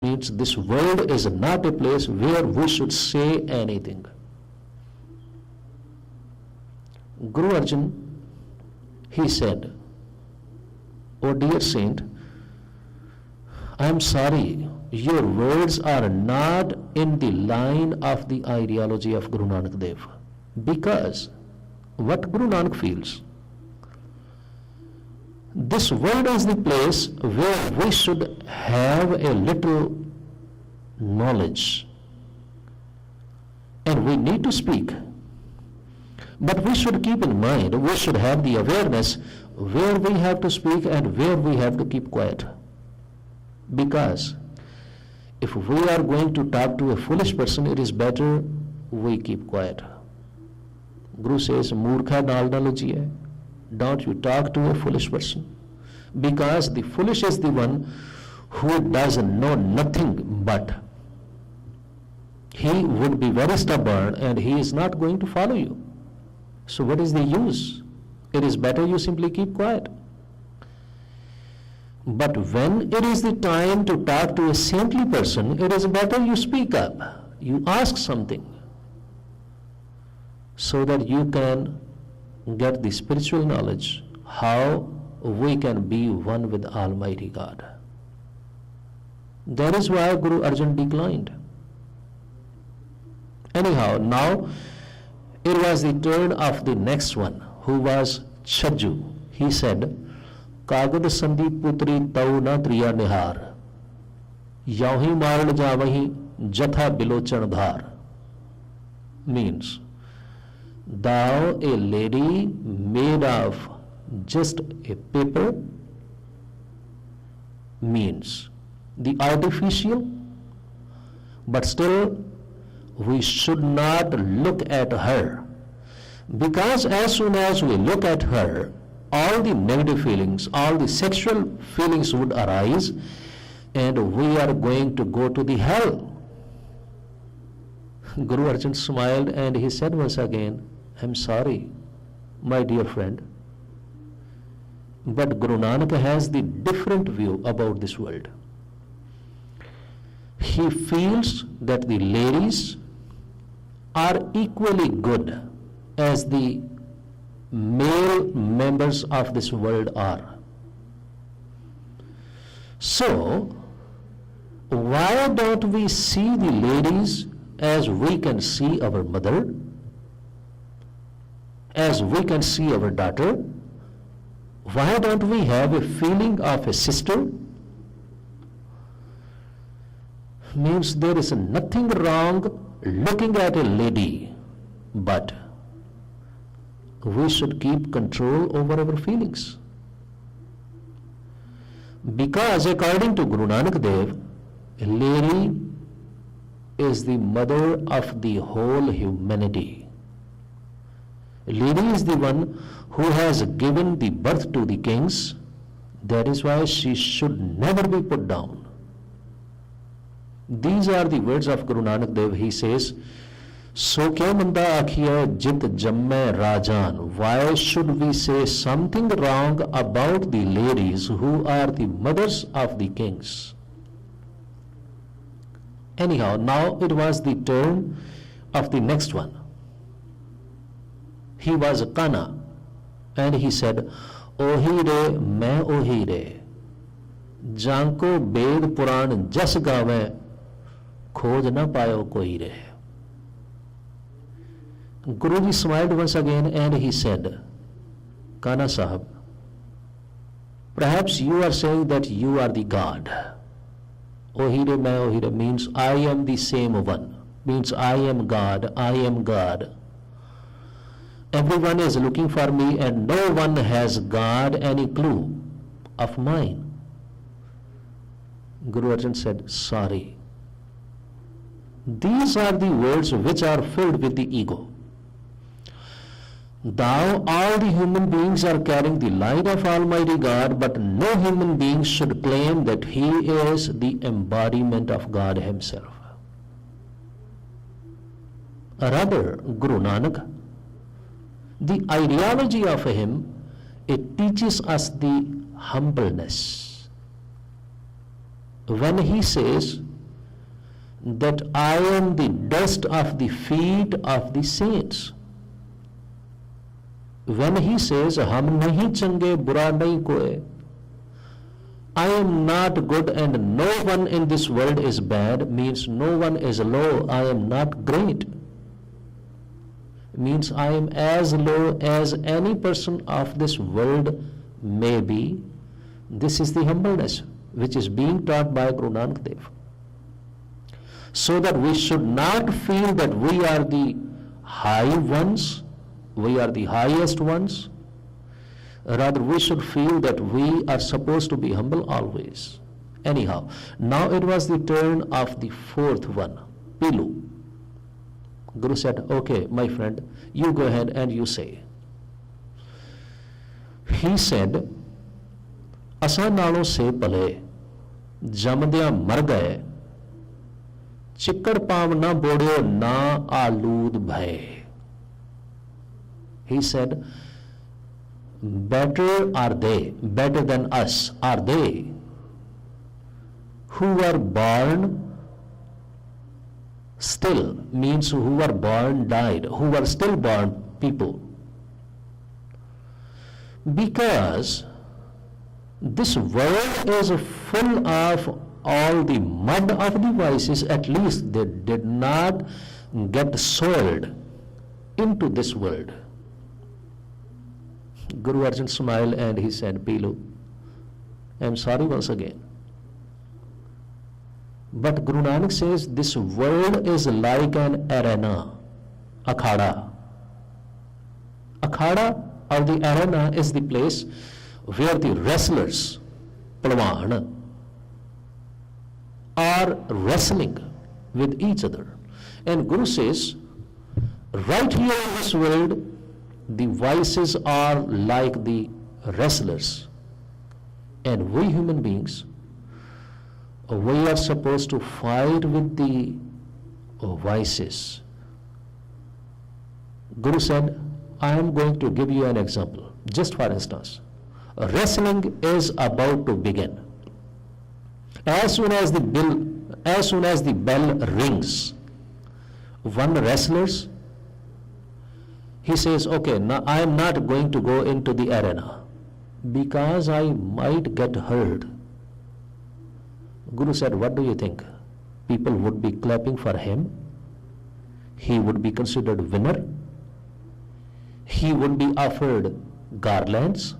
Means this world is not a place where we should say anything. Guru Arjan, he said, "Oh dear saint, I am sorry, your words are not in the line of the ideology of Guru Nanak Dev." Because what Guru Nanak feels, this world is the place where we should have a little knowledge and we need to speak. But we should keep in mind, we should have the awareness where we have to speak and where we have to keep quiet. Because if we are going to talk to a foolish person, it is better we keep quiet. Guru says, "Murkha naal na lajiye." Don't you talk to a foolish person. Because the foolish is the one who doesn't know nothing but. He would be very stubborn and he is not going to follow you. So what is the use? It is better you simply keep quiet. But when it is the time to talk to a saintly person, it is better you speak up. You ask something so that you can get the spiritual knowledge how we can be one with Almighty God. That is why Guru Arjan declined. Anyhow, now it was the turn of the next one, who was Chajju. He said, "Kagad sandhi putri tau na triya nihar, yahi maran javahi jatha bilochan dhar." Means, thou a lady made of just a paper, means the artificial, but still we should not look at her, because as soon as we look at her, all the negative feelings, all the sexual feelings would arise and we are going to go to the hell. Guru Arjan smiled and he said once again, "I'm sorry, my dear friend, but Guru Nanak has the different view about this world. He feels that the ladies are equally good as the male members of this world are. So, why don't we see the ladies as we can see our mother, as we can see our daughter? Why don't we have a feeling of a sister?" Means there is nothing wrong looking at a lady, but we should keep control over our feelings. Because according to Guru Nanak Dev, a lady is the mother of the whole humanity. A lady is the one who has given the birth to the kings. That is why she should never be put down. These are the words of Guru Nanak Dev. He says, "So kya manda akhiya jit jamme rajan." Why should we say something wrong about the ladies who are the mothers of the kings? Anyhow, now it was the turn of the next one. He was a Kana, and he said, "Ohi re, main ohi re, janko ved puran jas gawe, khoj na payo koi re." Guruji smiled once again and he said, "Kana Sahab, perhaps you are saying that you are the God. Ohire main ohire means I am the same one, means I am God, I am God. Everyone is looking for me and no one has got any clue of mine." Guru Arjan said, "Sorry. These are the words which are filled with the ego. Thou, all the human beings are carrying the light of Almighty God, but no human being should claim that he is the embodiment of God himself. Rather, Guru Nanak, the ideology of him, it teaches us the humbleness. When he says that I am the dust of the feet of the saints. When he says, हम नहीं चंगे बुरा नहीं कोई, I am not good and no one in this world is bad, means no one is low, I am not great. Means I am as low as any person of this world may be. This is the humbleness which is being taught by Guru Nanak Dev. So that we should not feel that we are the high ones, we are the highest ones. Rather, we should feel that we are supposed to be humble always. Anyhow, now it was the turn of the fourth one, Pilu. Guru said, okay, my friend, you go ahead and you say. He said, असा नालों से भले जमदिया मर गए, चिक्कड़ palm ना बोड़ियो ना आलूद भय. He said, better are they, better than us are they, who were born still, means who were born died, who were still born people. Because this world is full of all the mud of the vices, at least they did not get soiled into this world. Guru Arjan smiled and he said, Pilu, I am sorry once again. But Guru Nanak says this world is like an arena, akhada. Akhada or the arena is the place where the wrestlers, palwan, are wrestling with each other. And Guru says, right here in this world, the vices are like the wrestlers. And we human beings, we are supposed to fight with the vices. Guru said, I am going to give you an example. Just for instance, wrestling is about to begin. As soon as the bell rings, one wrestler, he says, okay, now I am not going to go into the arena because I might get hurt. Guru said, what do you think? People would be clapping for him. He would be considered winner. He would be offered garlands.